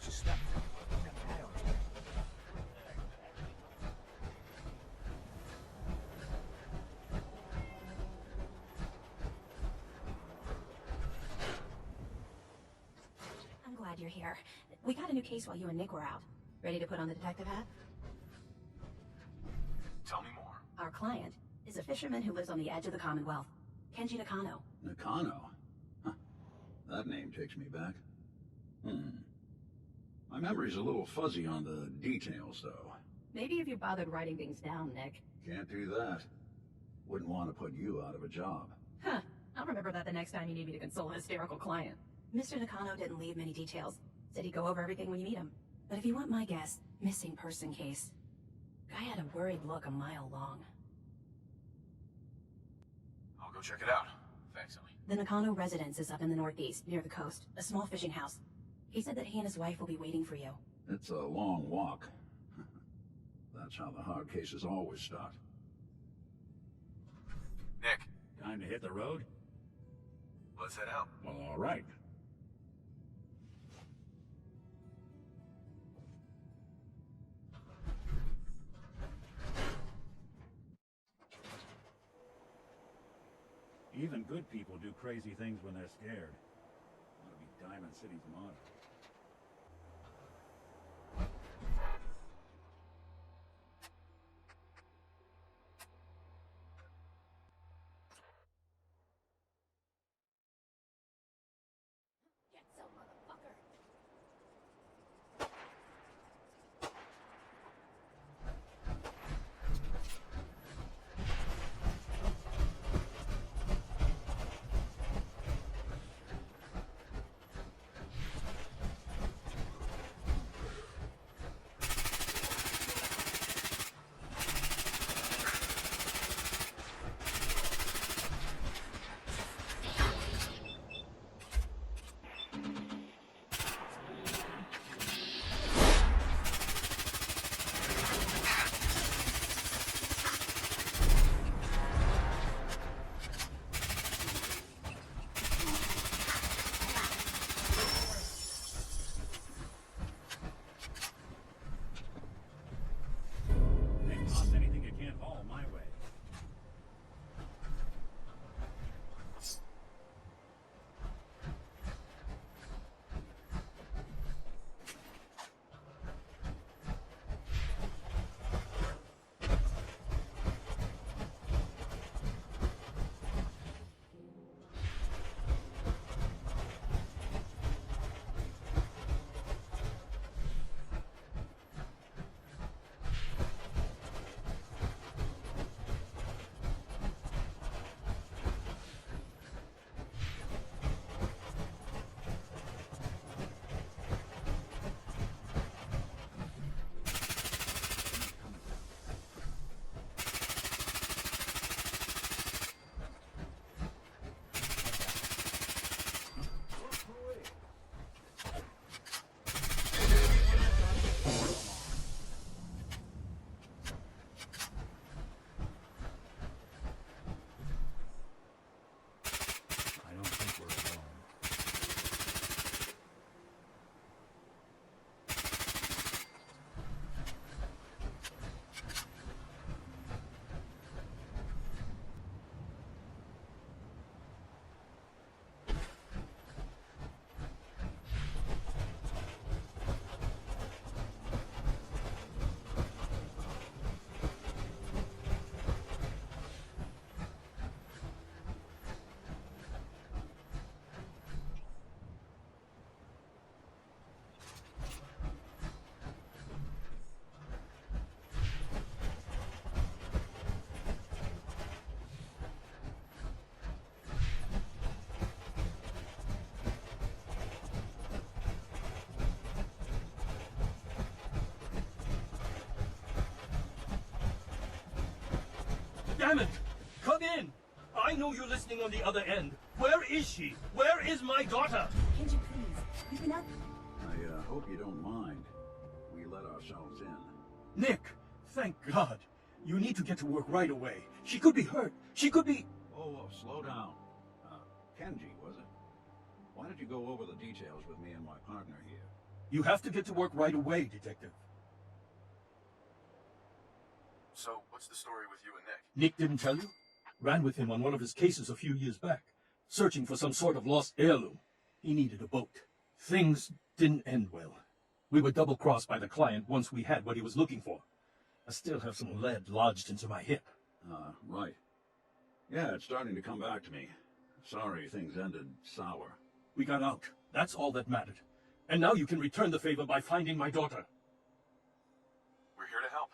Watch your step. Got a pad on you. I'm glad you're here. We got a new case while you and Nick were out. Ready to put on the detective hat? Tell me more. Our client is a fisherman who lives on the edge of the Commonwealth. Kenji Nakano. Nakano? Huh. That name takes me back. My memory's a little fuzzy on the details, though. Maybe if you bothered writing things down, Nick. Can't do that. Wouldn't want to put you out of a job. Huh. I'll remember that the next time you need me to console a hysterical client. Mr. Nakano didn't leave many details. Said he'd go over everything when you meet him. But if you want my guess, missing person case. Guy had a worried look a mile long. I'll go check it out. Thanks, Ellie. The Nakano Residence is up in the northeast, near the coast. A small fishing house. He said that he and his wife will be waiting for you. It's a long walk. That's how the hard cases always start. Nick, Time to hit the road? let's head out. Well, all right. Even good people do crazy things when they're scared. Want to be Diamond City's motto. Get some, motherfucker. Hey, toss anything you can't haul my way. I don't think we're alone. Damn it! Come in! I know you're listening on the other end. Where is she? Where is my daughter? Kenji, please. We've been up. I hope you don't mind. We let ourselves in. Nick, thank God. You need to get to work right away. She could be hurt. She could be... Oh, slow down. Kenji, was it? Why don't you go over the details with me and my partner here? You have to get to work right away, Detective. So, what's the story with you and Nick? Nick didn't tell you? Ran with him on one of his cases a few years back, searching for some sort of lost heirloom. He needed a boat. Things didn't end well. We were double-crossed by the client once we had what he was looking for. I still have some lead lodged into my hip. Right. Yeah, it's starting to come back to me. Sorry things ended sour. We got out. That's all that mattered. And now you can return the favor by finding my daughter. We're here to help.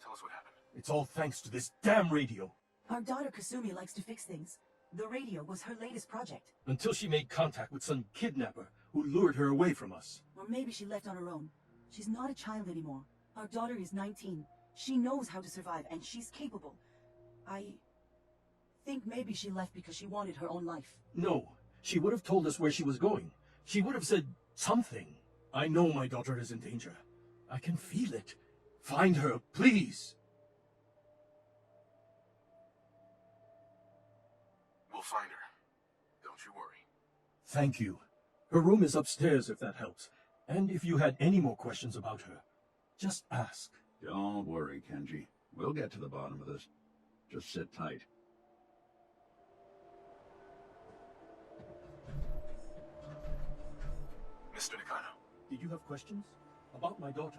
Tell us what happened. It's all thanks to this damn radio. Our daughter Kasumi likes to fix things. The radio was her latest project. Until she made contact with some kidnapper who lured her away from us. Or maybe she left on her own. She's not a child anymore. Our daughter is 19. She knows how to survive, and she's capable. I think maybe she left because she wanted her own life. No, she would have told us where she was going. She would have said something. I know my daughter is in danger. I can feel it. Find her, please. We'll find her. Don't you worry. Thank you. Her room is upstairs if that helps. And if you had any more questions about her, just ask. Don't worry, Kenji. We'll get to the bottom of this. Just sit tight. Mr. Nakano. Did you have questions about my daughter?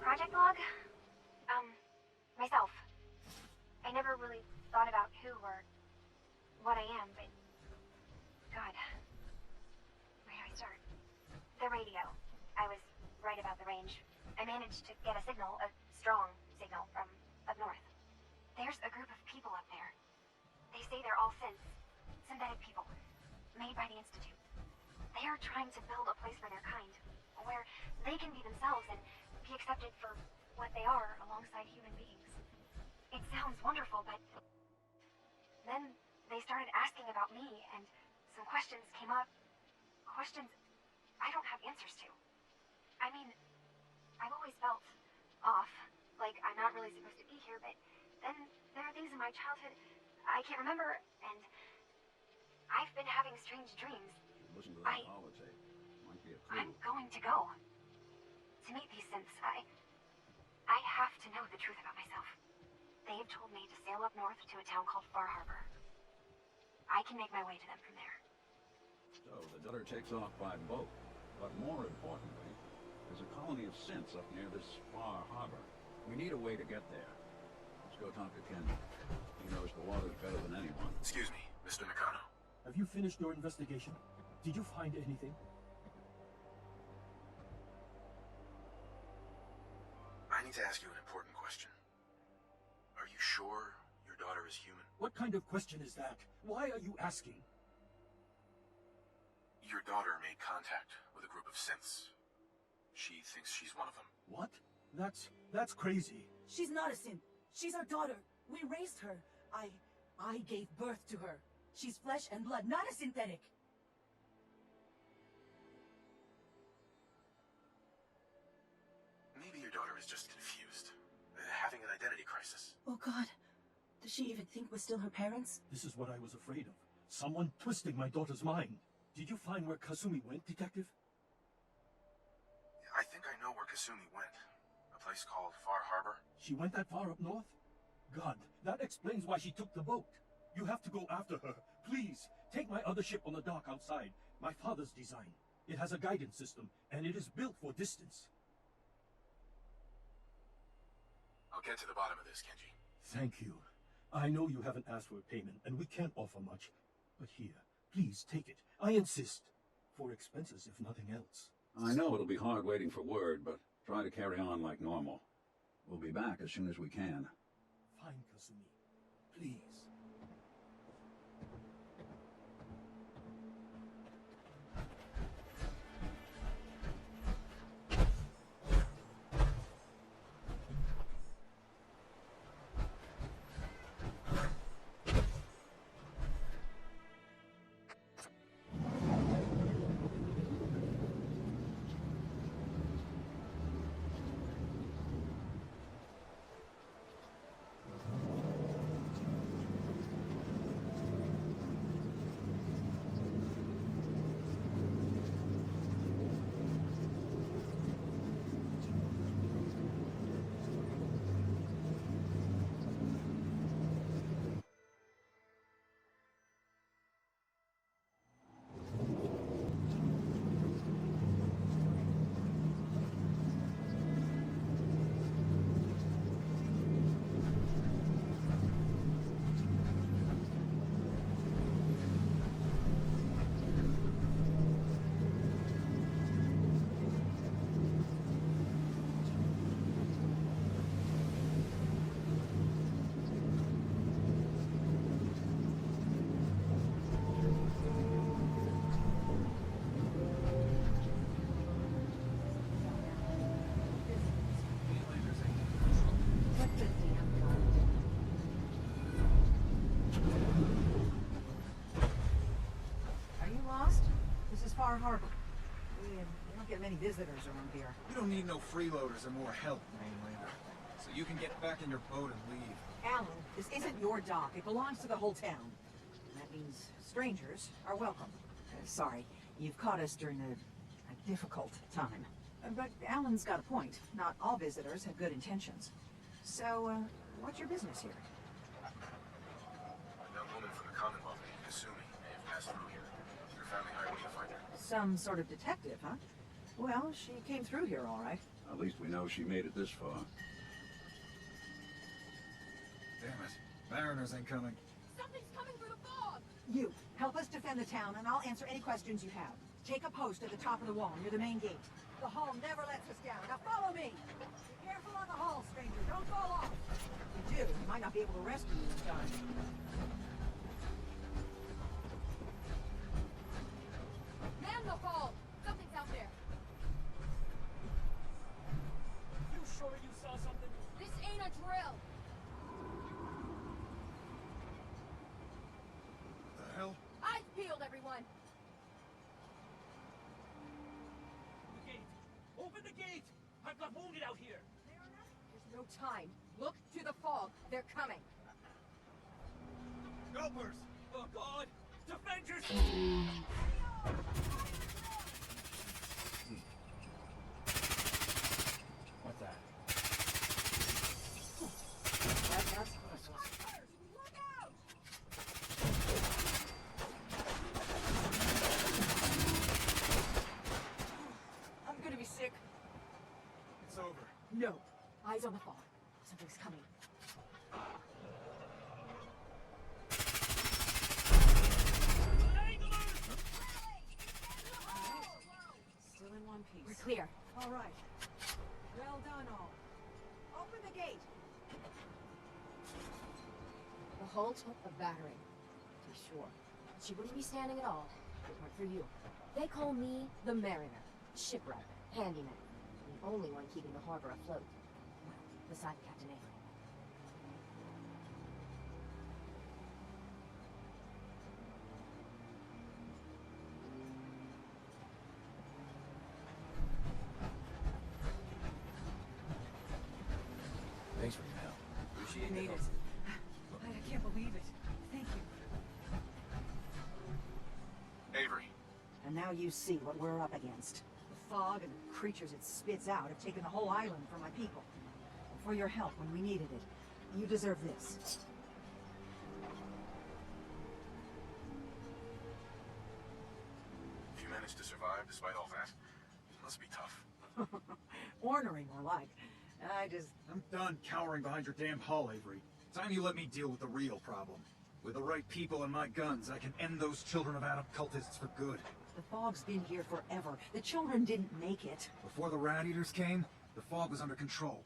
Project log? Myself. I never really thought about who or what I am, but... God. Where do I start? The radio. I was right about the range. I managed to get a signal, a strong signal, from up north. There's a group of people up there. They say they're all synthetic people, made by the Institute. They are trying to build a place for their kind, where they can be themselves and be accepted for what they are alongside human beings. It sounds wonderful, but then they started asking about me, and some questions came up. Questions I don't have answers to. I mean, I've always felt off, like I'm not really supposed to be here, but then there are things in my childhood I can't remember, and I've been having strange dreams. Listen to that holotape. Might be a clue. I'm going to go to meet these synths. I have to know the truth about myself. They've told me to sail up north to a town called Far Harbour. I can make my way to them from there. So the daughter takes off by boat. But more importantly, there's a colony of synths up near this Far Harbour. We need a way to get there. Let's go talk to Kenji. He knows the waters better than anyone. Excuse me, Mr. Nakano. Have you finished your investigation? Did you find anything? I need to ask you an important question. Are you sure your daughter is human? What kind of question is that? Why are you asking? Your daughter made contact with a group of synths. She thinks she's one of them. What? That's crazy. She's not a synth. She's our daughter. We raised her. I gave birth to her. She's flesh and blood, not a synthetic. Maybe your daughter is just confused. Having an identity crisis. Oh God. Does she even think we're still her parents? This is what I was afraid of. Someone twisting my daughter's mind. Did you find where Kasumi went, Detective? I think I know where Kasumi went. A place called Far Harbour. She went that far up north? God, that explains why she took the boat. You have to go after her. Please, take my other ship on the dock outside. My father's design. It has a guidance system, and it is built for distance. I'll get to the bottom of this, Kenji. Thank you. I know you haven't asked for a payment, and we can't offer much. But here, please take it. I insist. For expenses, if nothing else. I know it'll be hard waiting for word, but try to carry on like normal. We'll be back as soon as we can. Fine, Kasumi. Please. Far Harbour. We don't get many visitors around here. You don't need no freeloaders or more help, Mainlander. So you can get back in your boat and leave. Alan, this isn't your dock. It belongs to the whole town. That means strangers are welcome. Sorry, you've caught us during a difficult time. But Alan's got a point. Not all visitors have good intentions. So, what's your business here? A young woman from the Commonwealth named Kasumi may have passed through here. Your family hired me to find her. Some sort of detective, huh? Well, she came through here all right. At least we know she made it this far. Damn it. Mariners ain't coming. Something's coming through the fog! You, help us defend the town, and I'll answer any questions you have. Take a post at the top of the wall, near the main gate. The hall never lets us down. Now follow me! Be careful on the hall, stranger. Don't fall off! If you do, we might not be able to rescue you in time. Man the hall! Something's out there! You sure you saw something? This ain't a drill! The hell? Eyes peeled, everyone! The gate! Open the gate! I've got wounded out here! There's no time. Look to the fog. They're coming. Gulpers! Oh God! Defend yourself! What's that? That's Look out! I'm gonna be sick. It's over. No. Eyes on the fog. Something's coming. Still in one piece. We're clear. All right. Well done, all. Open the gate. The hull took a battering. To be sure. She wouldn't be standing at all if it weren't for you. They call me the Mariner. Shipwright. Handyman. The only one keeping the harbor afloat. Well, beside Captain Avery. Thanks for your help. Appreciate Made it. I can't believe it. Thank you. Avery. And now you see what we're up against. The fog and the creatures it spits out have taken the whole island from my people. And for your help when we needed it, you deserve this. If you managed to survive despite all that, it must be tough. Ornery, more like. I'm done cowering behind your damn hull, Avery. Time you let me deal with the real problem. With the right people and my guns, I can end those children of Adam cultists for good. The fog's been here forever. The children didn't make it. Before the rat eaters came, the fog was under control.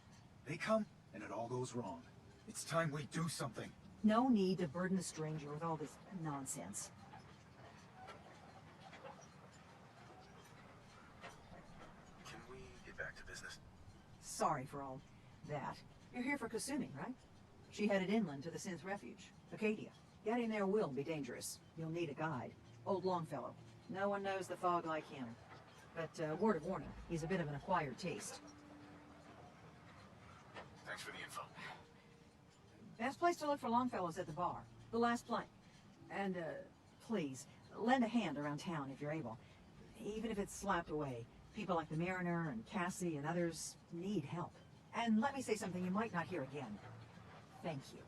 They come, and it all goes wrong. It's time we do something. No need to burden a stranger with all this nonsense. Can we get back to business? Sorry for all that. You're here for Kasumi, right? She headed inland to the Synth Refuge, Acadia. Getting there will be dangerous. You'll need a guide. Old Longfellow. No one knows the fog like him. But word of warning, he's a bit of an acquired taste. Thanks for the info. Best place to look for Longfellow's at the bar. The last plank. And, please, lend a hand around town if you're able. Even if it's slapped away. People like the Mariner and Cassie and others need help. And let me say something you might not hear again. Thank you.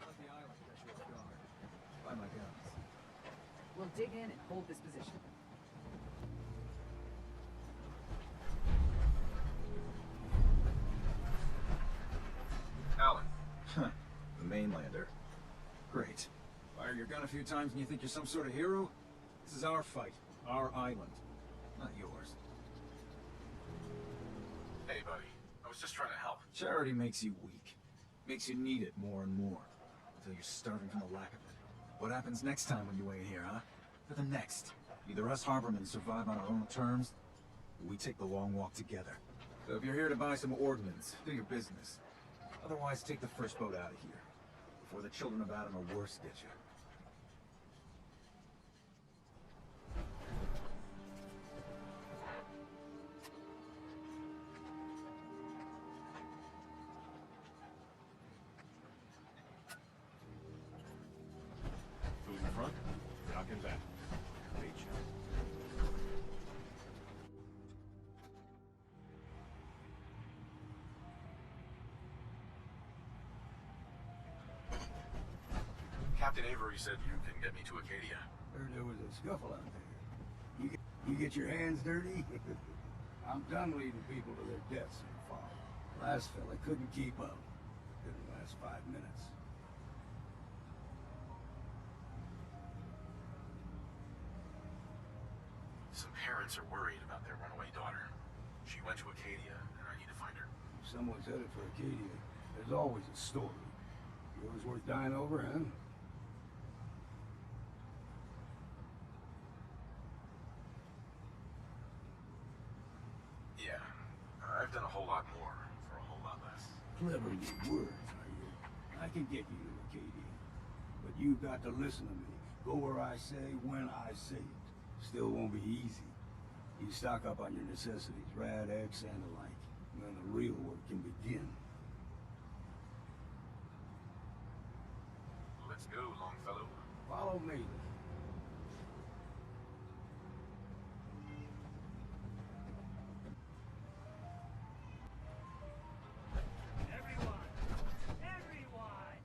Let the island catch you off guard. By my guns. We'll dig in and hold this position. Alan. Huh. The mainlander. Great. Fire your gun a few times and you think you're some sort of hero? This is our fight. Our island. Not yours. Hey, buddy. I was just trying to help. Charity makes you weak. Makes you need it more and more. Until you're starving from the lack of it. What happens next time when you ain't here, huh? For the next. Either us harbormen survive on our own terms, or we take the long walk together. So if you're here to buy some ordnance, do your business. Otherwise, take the first boat out of here. Before the children of Adam or worse get you. talking back. Great shot. Captain Avery said you can get me to Acadia. Heard there was a scuffle out there. You get your hands dirty? I'm done leading people to their deaths in the fog. Last fella couldn't keep up. Didn't last 5 minutes. Some parents are worried about their runaway daughter. She went to Acadia, and I need to find her. If someone's headed for Acadia, there's always a story. Yours worth dying over, huh? Yeah, I've done a whole lot more for a whole lot less. Clever with words, are you? I can get you to Acadia. But you've got to listen to me. Go where I say, when I say it. Still won't be easy. You stock up on your necessities, rad, eggs, and the like. And then the real work can begin. Let's go, Longfellow. Follow me. Everyone! Everyone!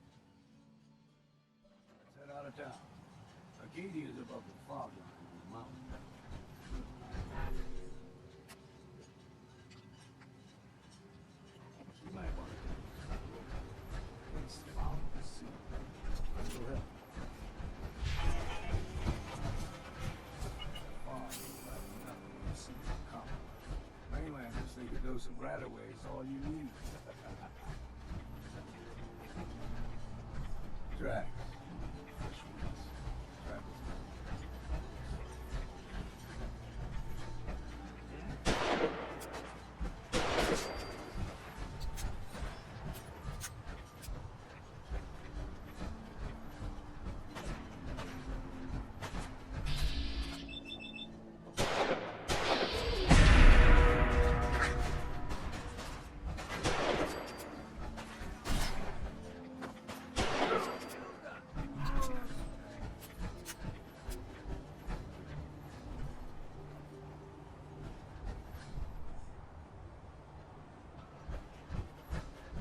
Let's head out of town. Acadia is above the fog line on the mountain. You might want to let's follow the sea. Go ahead. Fog is like nothing you see in common. Mainlanders think a dose of Radaway is all you need. Tracks. Fresh ones. Travel.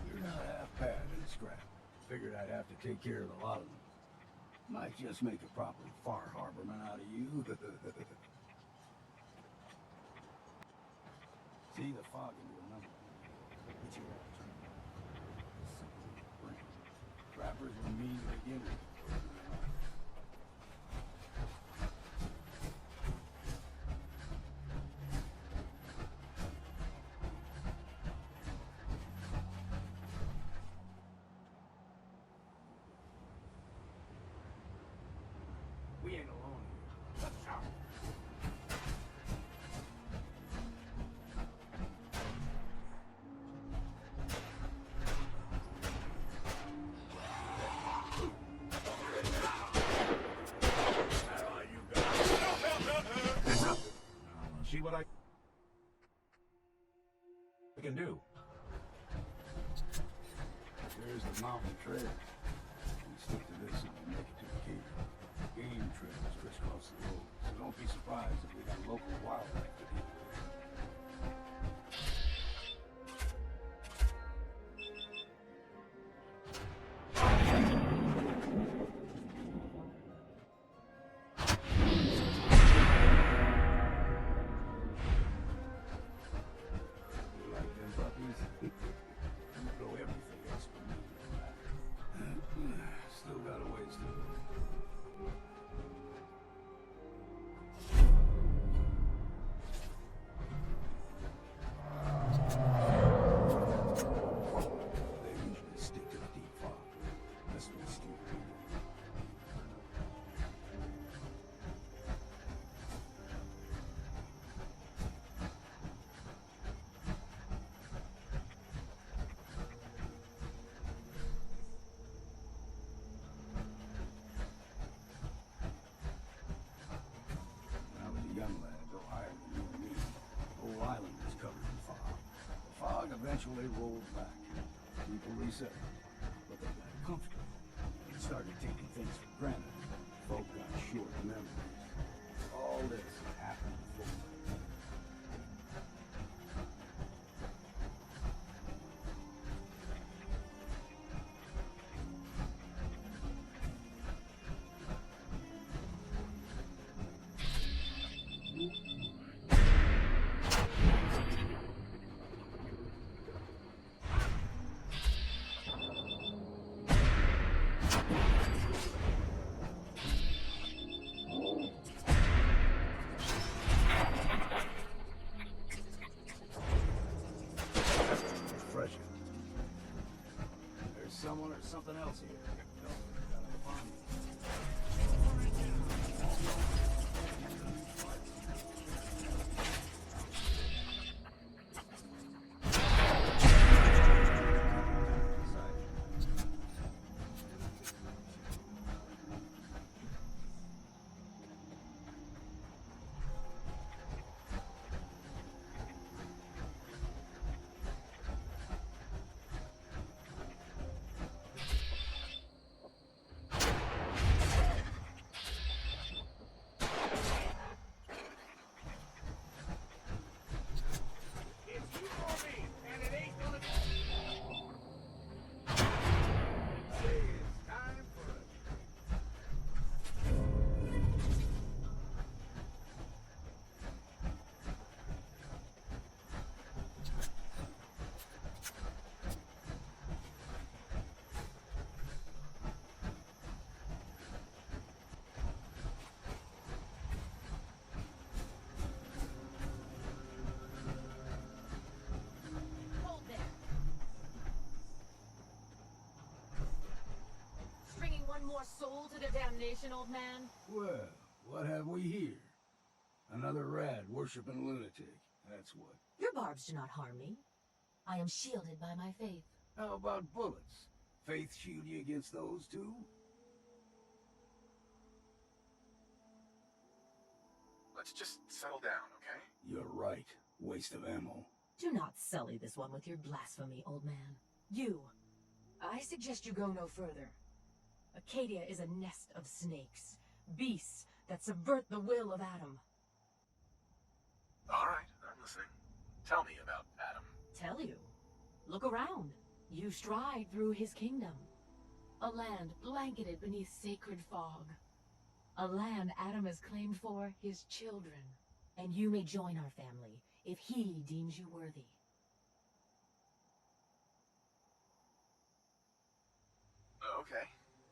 You're not half bad in scrap. Figured I'd have to take care of a lot of them. Might just make a proper Far Harborman out of you. See the fog into a number. It's your alternative. Simple brain. Trappers were mean to begin with. We ain't alone here. Let's go. See what I can do. There's the mountain trail. We stick to this and we make it to the cave. Game trails crisscross the road, so don't be surprised if we got local wildlife to deal with. You like them puppies? You throw everything else for me. Still got a ways to go. They usually stick to the deep fog. That's what stupid people. When I was a young lad, though higher than you and me, the whole island was covered in fog. The fog eventually rolled back. People resettled, but they got comfortable and started taking things for granted. folk got short memories. All this happened before. Refreshing. There's someone or something else here. Don't gotta find me. Hold there. Stringing one more soul to their damnation, old man? Well, what have we here? Another rad worshipping lunatic. That's what. Your barbs do not harm me. I am shielded by my faith. How about bullets? Faith shield you against those too? Let's just settle down, okay? You're right. Waste of ammo. Do not sully this one with your blasphemy, old man. You. I suggest you go no further. Acadia is a nest of snakes. Beasts that subvert the will of Adam. All right, I'm listening. Tell me about Adam. Tell you. Look around. You stride through his kingdom. A land blanketed beneath sacred fog. A land Adam has claimed for his children. And you may join our family if he deems you worthy. Okay,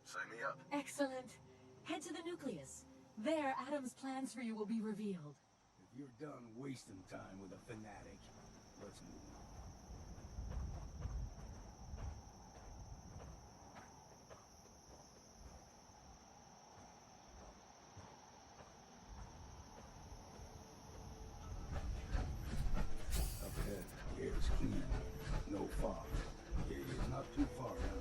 sign me up. Excellent. Head to the nucleus. There, Adam's plans for you will be revealed. If you're done wasting time with a fanatic, let's move on. Up ahead, the air is clean. No fog. It's not too far now.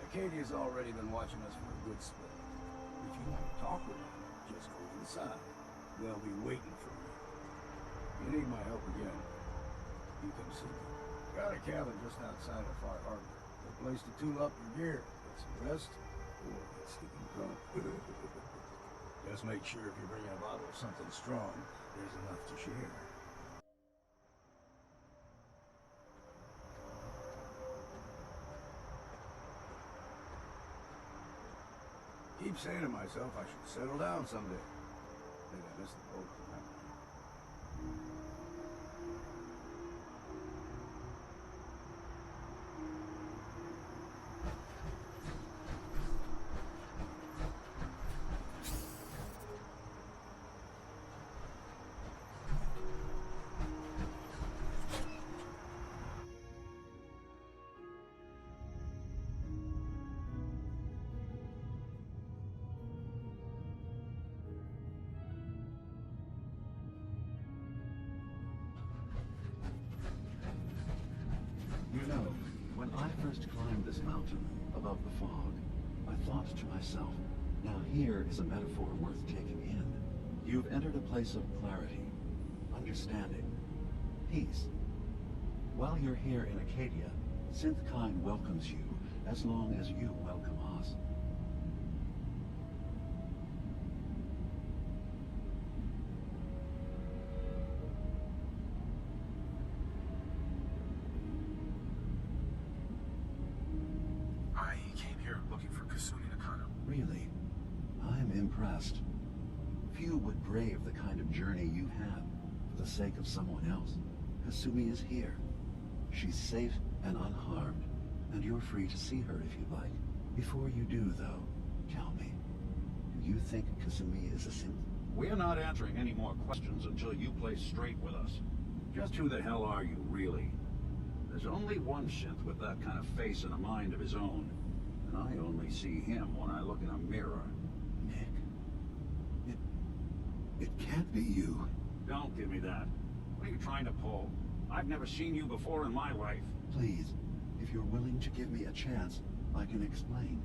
Acadia's already been watching us for a good split. If you want to talk with them, just go inside. They'll be waiting for you. You need my help again, you come see me. Got a cabin just outside of Far Harbour. A place to tool up your gear, get some rest, or get sticking drunk. Just make sure if you're bringing a bottle of something strong, there's enough to share. Keep saying to myself I should settle down someday. Think I missed the boat from that one. first climbed this mountain above the fog, I thought to myself, now here is a metaphor worth taking in. You've entered a place of clarity, understanding, peace. While you're here in Acadia, Synthkind welcomes you as long as you welcome us. I came here looking for Kasumi Nakano. Really? I'm impressed. Few would brave the kind of journey you've had for the sake of someone else. Kasumi is here. She's safe and unharmed, and you're free to see her if you like. Before you do, though, tell me, do you think Kasumi is a synth? We're not answering any more questions until you play straight with us. Just who the hell are you, really? There's only one synth with that kind of face and a mind of his own, and I only see him when I look in a mirror. Nick, it can't be you. Don't give me that. What are you trying to pull? I've never seen you before in my life. Please, if you're willing to give me a chance, I can explain.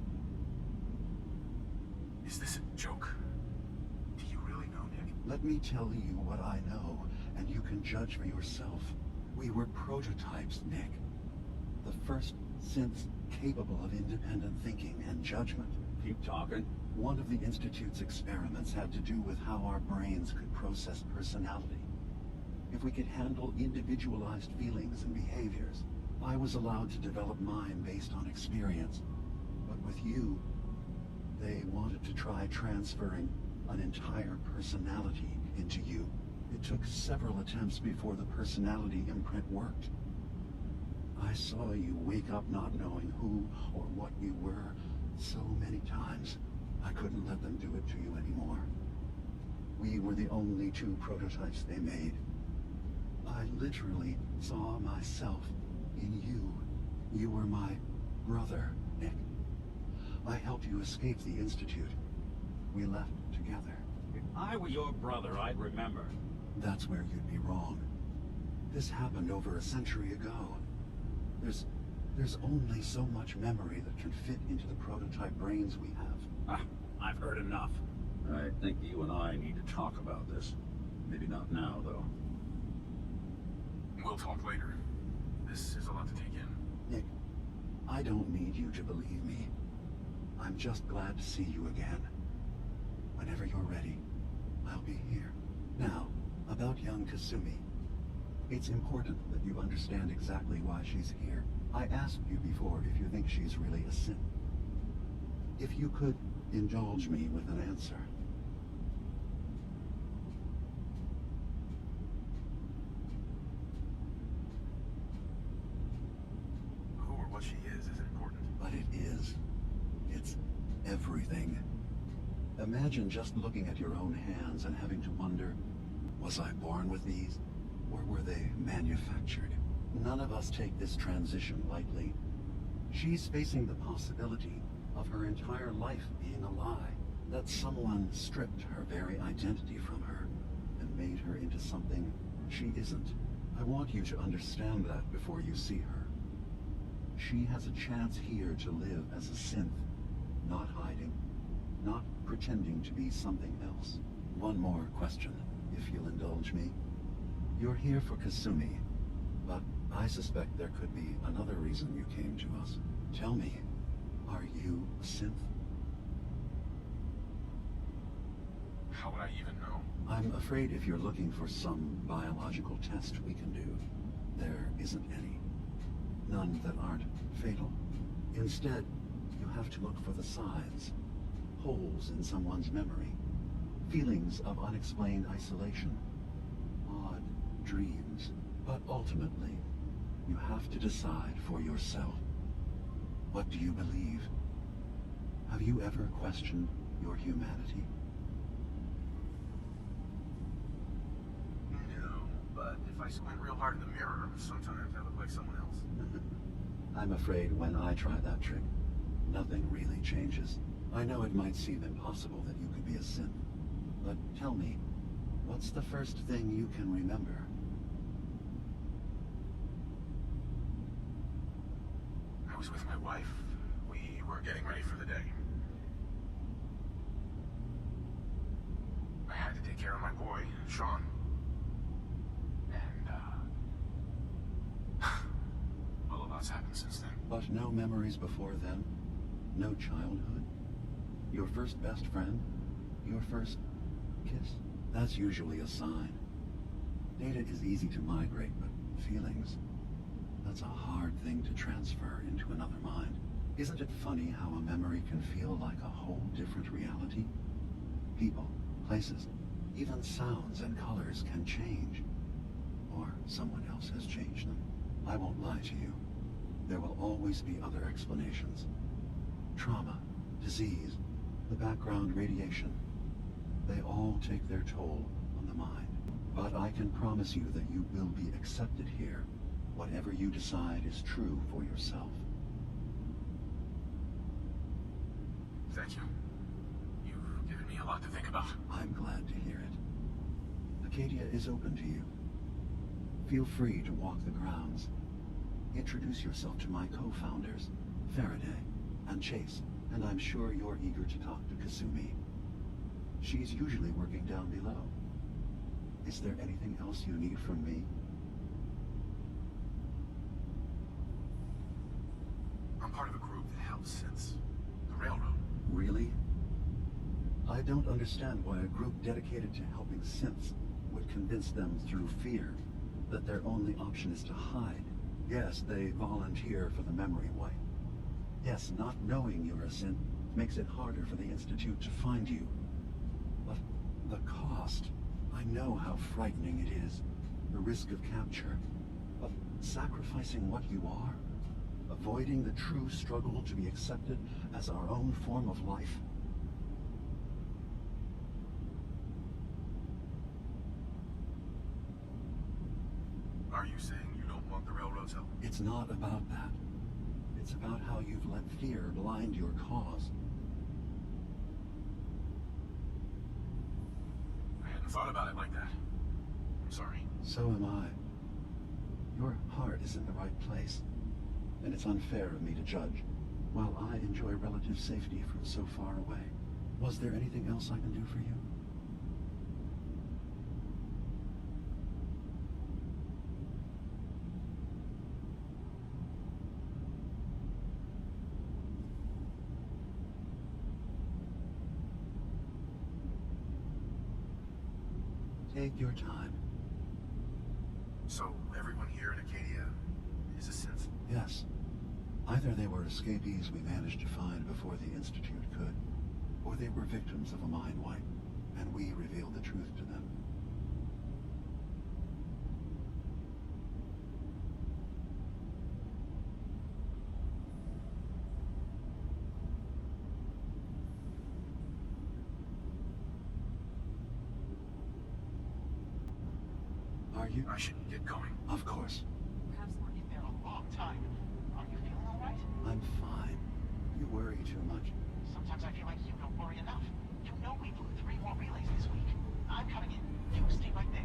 Is this a joke? Do you really know, Nick? Let me tell you what I know, and you can judge for yourself. We were prototypes, Nick. The first synths capable of independent thinking and judgment. Keep talking. One of the Institute's experiments had to do with how our brains could process personality. If we could handle individualized feelings and behaviors, I was allowed to develop mine based on experience. But with you, they wanted to try transferring an entire personality into you. It took several attempts before the personality imprint worked. I saw you wake up not knowing who or what you were so many times. I couldn't let them do it to you anymore. We were the only two prototypes they made. I literally saw myself in you. You were my brother, Nick. I helped you escape the Institute. We left together. If I were your brother, I'd remember. That's where you'd be wrong. This happened over a century ago. There's only so much memory that can fit into the prototype brains we have. I've heard enough. I think you and I need to talk about this. Maybe not now, though. We'll talk later. This is a lot to take in. Nick, I don't need you to believe me. I'm just glad to see you again. Whenever you're ready, I'll be here. Now, about young Kasumi. It's important that you understand exactly why she's here. I asked you before if you think she's really a synth. If you could indulge me with an answer. Who or what she is isn't important. But it is. It's everything. Imagine just looking at your own hands and having to wonder, was I born with these? Or were they manufactured? None of us take this transition lightly. She's facing the possibility of her entire life being a lie. That someone stripped her very identity from her and made her into something she isn't. I want you to understand that before you see her. She has a chance here to live as a synth, not hiding, not pretending to be something else. One more question, if you'll indulge me. You're here for Kasumi, but I suspect there could be another reason you came to us. Tell me, are you a synth? How would I even know? I'm afraid if you're looking for some biological test we can do, there isn't any. None that aren't fatal. Instead, you have to look for the signs, holes in someone's memory, feelings of unexplained isolation, odd dreams. But ultimately, you have to decide for yourself. What do you believe? Have you ever questioned your humanity? No, but if I squint real hard in the mirror, sometimes I look like someone else. I'm afraid when I try that trick, nothing really changes. I know it might seem impossible that you could be a synth, but tell me, what's the first thing you can remember? I was with care of my boy, Sean. And, well, a lot's happened since then. But no memories before then? No childhood? Your first best friend? Your first kiss? That's usually a sign. Data is easy to migrate, but feelings, that's a hard thing to transfer into another mind. Isn't it funny how a memory can feel like a whole different reality? People, places, even sounds and colors can change. Or someone else has changed them. I won't lie to you. There will always be other explanations. Trauma, disease, the background radiation. They all take their toll on the mind. But I can promise you that you will be accepted here. Whatever you decide is true for yourself. Thank you. You've given me a lot to think about. I'm glad to hear it. Acadia is open to you. Feel free to walk the grounds. Introduce yourself to my co-founders, Faraday and Chase, and I'm sure you're eager to talk to Kasumi. She's usually working down below. Is there anything else you need from me? I'm part of a group that helps since the railroad. Really? I don't understand why a group dedicated to helping synths would convince them through fear that their only option is to hide. Yes, they volunteer for the memory wipe. Yes, not knowing you're a synth makes it harder for the Institute to find you. But the cost, I know how frightening it is. The risk of capture. But sacrificing what you are, avoiding the true struggle to be accepted as our own form of life. Are you saying you don't want the railroad's help? It's not about that. It's about how you've let fear blind your cause. I hadn't thought about it like that. I'm sorry. So am I. Your heart is in the right place, and it's unfair of me to judge, while I enjoy relative safety from so far away. Was there anything else I can do for you? Take your time. So, everyone here in Acadia is a synth? Yes. Either they were escapees we managed to find before the Institute could, or they were victims of a mind wipe, and we revealed the truth to them. Are you? I should get going. Of course. Perhaps we're in there a long time. Are you feeling all right? I'm fine. You worry too much. Sometimes I feel like you don't worry enough. You know we blew 3 more relays this week. I'm coming in. You stay right there.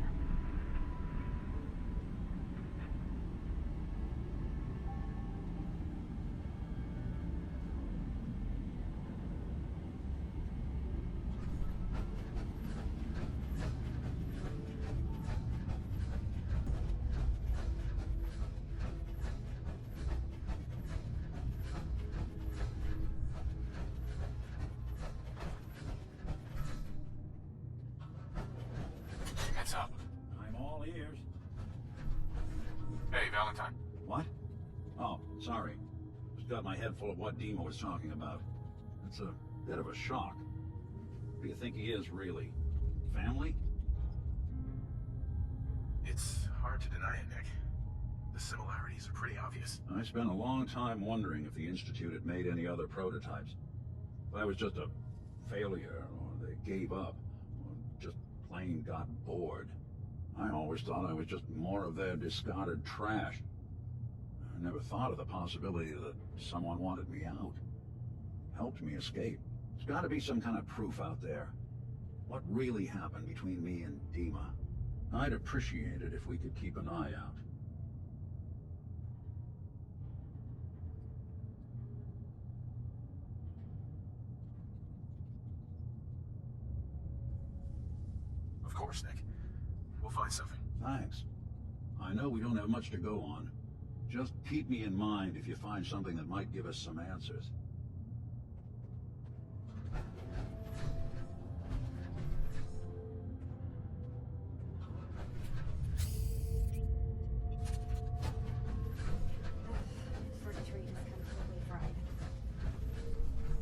Heads up. I'm all ears. Hey, Valentine. What? Oh, sorry. Just got my head full of what Dima was talking about. It's a bit of a shock. Who do you think he is, really? Family? It's hard to deny it, Nick. The similarities are pretty obvious. I spent a long time wondering if the Institute had made any other prototypes. If I was just a failure, or they gave up, or just plain got bored. I always thought I was just more of their discarded trash. I never thought of the possibility that someone wanted me out. Helped me escape. There's got to be some kind of proof out there. What really happened between me and Dima? I'd appreciate it if we could keep an eye out. Of course, Nick. We'll find something. Thanks. I know we don't have much to go on. Just keep me in mind if you find something that might give us some answers.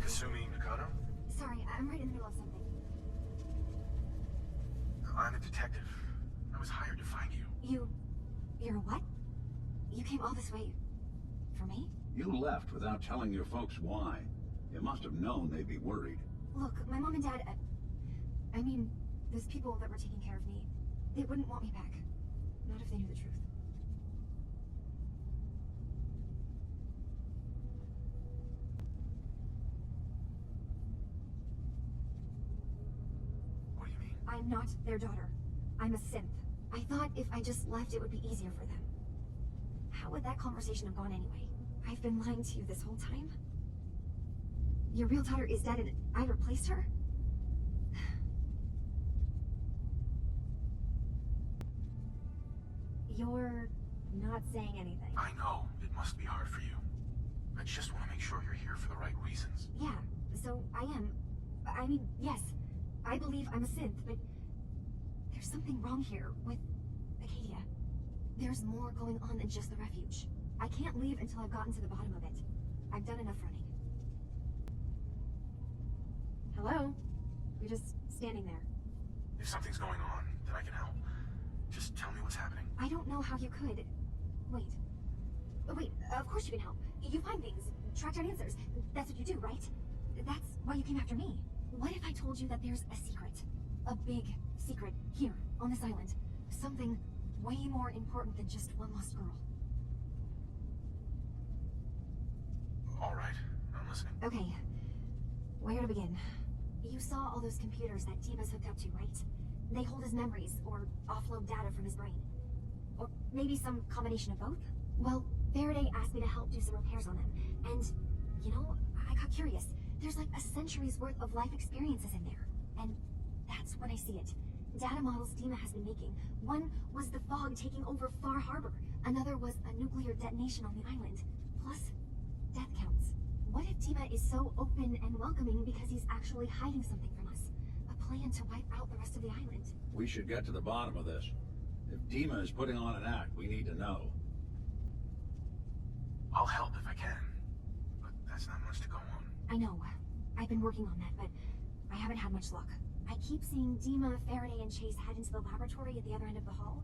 Kasumi Nakano? Sorry, I'm right in the middle of something. I'm a detective. I was hired to find you. You're what? You came all this way for me? You left without telling your folks why. You must have known they'd be worried. Look, my mom and dad, I mean, those people that were taking care of me, they wouldn't want me back. Not if they knew the truth. What do you mean? I'm not their daughter. I'm a synth. I thought if I just left, it would be easier for them. How would that conversation have gone anyway? I've been lying to you this whole time? Your real daughter is dead and I replaced her? You're not saying anything. I know. It must be hard for you. I just want to make sure you're here for the right reasons. Yeah, so I am. I mean, yes, I believe I'm a synth, but there's something wrong here with Acadia. There's more going on than just the refuge. I can't leave until I've gotten to the bottom of it. I've done enough running. Hello? You're just standing there. If something's going on, then I can help. Just tell me what's happening. I don't know how you could. Wait. Wait, of course you can help. You find things, track down answers. That's what you do, right? That's why you came after me. What if I told you that there's a secret? A big secret here, on this island. Something way more important than just one lost girl. All right, I'm listening. Okay. Where to begin? You saw all those computers that Dima's hooked up to, right? They hold his memories, or offload data from his brain. Or maybe some combination of both? Well, Faraday asked me to help do some repairs on them. And, you know, I got curious. There's like a century's worth of life experiences in there. And that's when I see it. Data models Dima has been making. One was the fog taking over Far Harbour. Another was a nuclear detonation on the island. Plus, death counts. What if Dima is so open and welcoming because he's actually hiding something from us? A plan to wipe out the rest of the island. We should get to the bottom of this. If Dima is putting on an act, we need to know. I'll help if I can. But that's not much to go on. I know. I've been working on that, but I haven't had much luck. I keep seeing Dima, Faraday, and Chase head into the laboratory at the other end of the hall.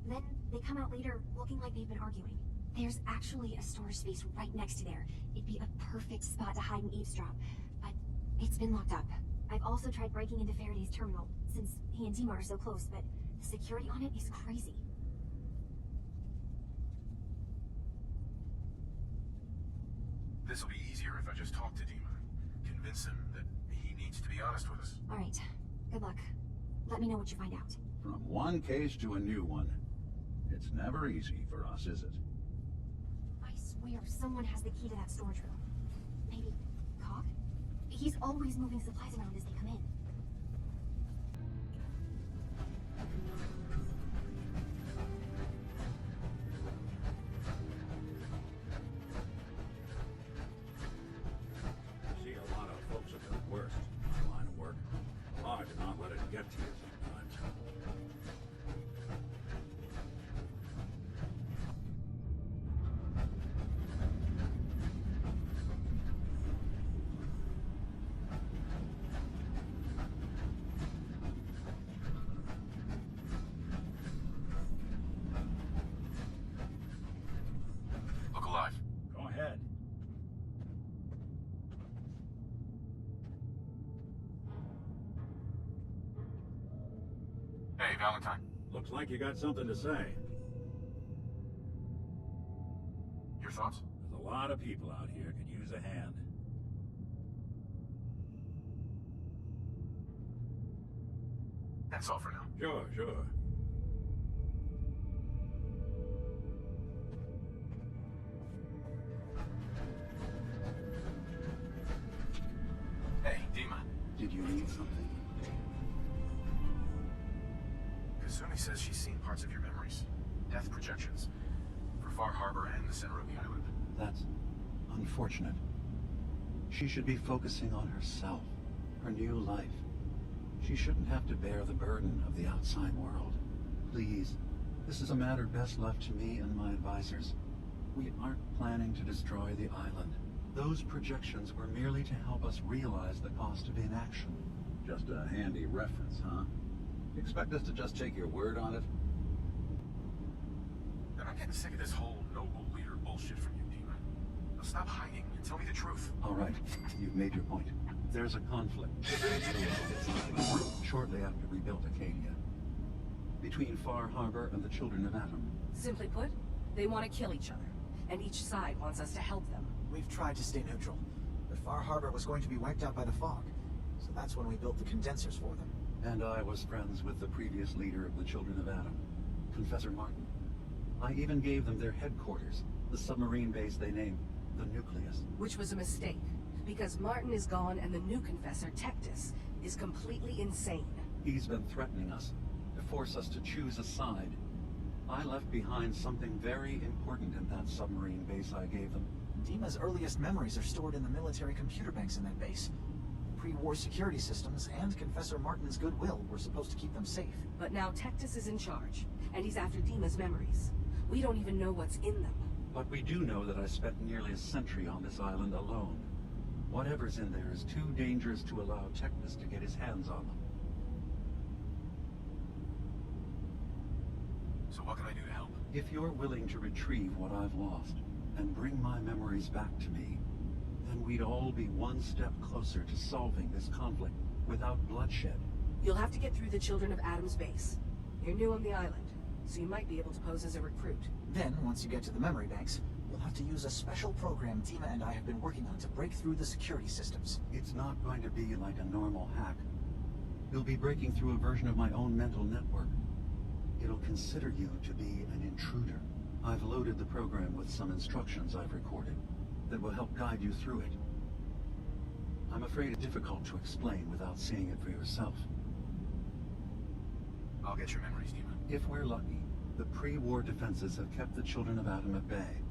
Then they come out later looking like they've been arguing. There's actually a storage space right next to there. It'd be a perfect spot to hide and eavesdrop, but it's been locked up. I've also tried breaking into Faraday's terminal, since he and Dima are so close, but the security on it is crazy. This'll be easier if I just talk to Dima. Convince him that he needs to be honest with us. All right. Good luck. Let me know what you find out. From one case to a new one. It's never easy for us, is it? I swear someone has the key to that storage room. Maybe Cog? He's always moving supplies around as they come in. See a lot of folks at their worst in line of work. Hard to not let it get to you sometimes. Look alive. Go ahead. Hey, Valentine. Looks like you got something to say. Your thoughts? There's a lot of people out here could use a hand. That's all for now. Sure, sure. Hey, Dima. Did you need something? Sumi says she's seen parts of your memories. Death projections. For Far Harbour and the center of the island. That's unfortunate. She should be focusing on herself, her new life. She shouldn't have to bear the burden of the outside world. Please, this is a matter best left to me and my advisors. We aren't planning to destroy the island. Those projections were merely to help us realize the cost of inaction. Just a handy reference, huh? You expect us to just take your word on it? And I'm getting sick of this whole noble leader bullshit from you, Dima. Now stop hiding and tell me the truth. All right, you've made your point. There's a conflict shortly after we built Acadia, between Far Harbour and the Children of Atom. Simply put, they want to kill each other, and each side wants us to help them. We've tried to stay neutral, but Far Harbour was going to be wiped out by the fog, so that's when we built the condensers for them. And I was friends with the previous leader of the Children of Atom, Confessor Martin. I even gave them their headquarters, the submarine base they named the Nucleus. Which was a mistake, because Martin is gone and the new confessor, Tectus, is completely insane. He's been threatening us, to force us to choose a side. I left behind something very important in that submarine base I gave them. Dima's earliest memories are stored in the military computer banks in that base. Pre-war security systems and Confessor Martin's goodwill were supposed to keep them safe. But now Tectus is in charge, and he's after Dima's memories. We don't even know what's in them. But we do know that I spent nearly a century on this island alone. Whatever's in there is too dangerous to allow Tectus to get his hands on them. So what can I do to help? If you're willing to retrieve what I've lost, and bring my memories back to me, then we'd all be one step closer to solving this conflict without bloodshed. You'll have to get through the Children of Atom's base. You're new on the island, so you might be able to pose as a recruit. Then, once you get to the memory banks, you'll have to use a special program Dima and I have been working on to break through the security systems. It's not going to be like a normal hack. You'll be breaking through a version of my own mental network. It'll consider you to be an intruder. I've loaded the program with some instructions I've recorded that will help guide you through it. I'm afraid it's difficult to explain without seeing it for yourself. I'll get your memories, Dima. If we're lucky, the pre-war defenses have kept the Children of Atom at bay.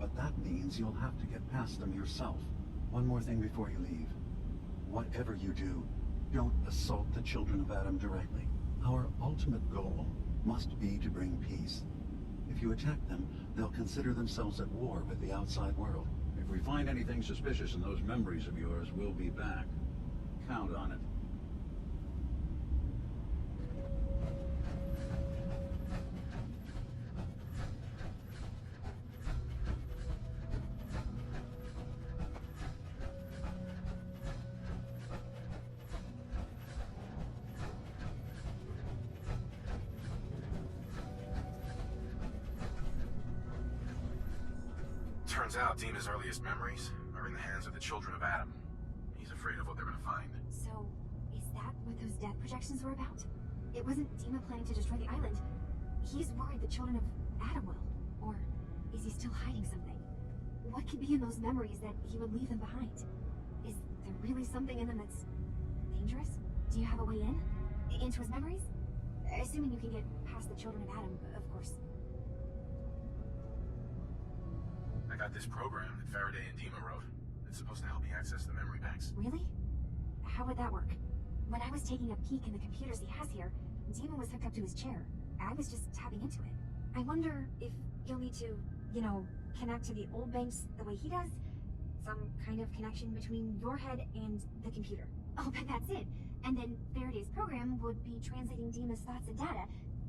But that means you'll have to get past them yourself. One more thing before you leave. Whatever you do, don't assault the Children of Atom directly. Our ultimate goal must be to bring peace. If you attack them, they'll consider themselves at war with the outside world. If we find anything suspicious in those memories of yours, we'll be back. Count on it. Turns out Dima's earliest memories are in the hands of the Children of Atom. He's afraid of what they're gonna find. So, is that what those death projections were about? It wasn't Dima planning to destroy the island. He's worried the Children of Atom will. Or is he still hiding something? What could be in those memories that he would leave them behind? Is there really something in them that's dangerous? Do you have a way in? Into his memories? Assuming you can get past the Children of Atom, of course. I got this program that Faraday and Dima wrote. It's supposed to help me access the memory banks. Really? How would that work? When I was taking a peek in the computers he has here, Dima was hooked up to his chair. I was just tapping into it. I wonder if you'll need to, you know, connect to the old banks the way he does? Some kind of connection between your head and the computer. Oh, but that's it. And then Faraday's program would be translating Dima's thoughts and data,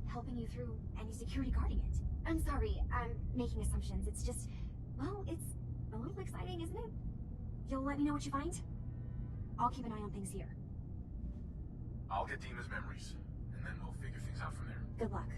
helping you through any security guarding it. I'm sorry, I'm making assumptions. It's just, well, it's a little exciting, isn't it? You'll let me know what you find? I'll keep an eye on things here. I'll get Dima's memories, and then we'll figure things out from there. Good luck.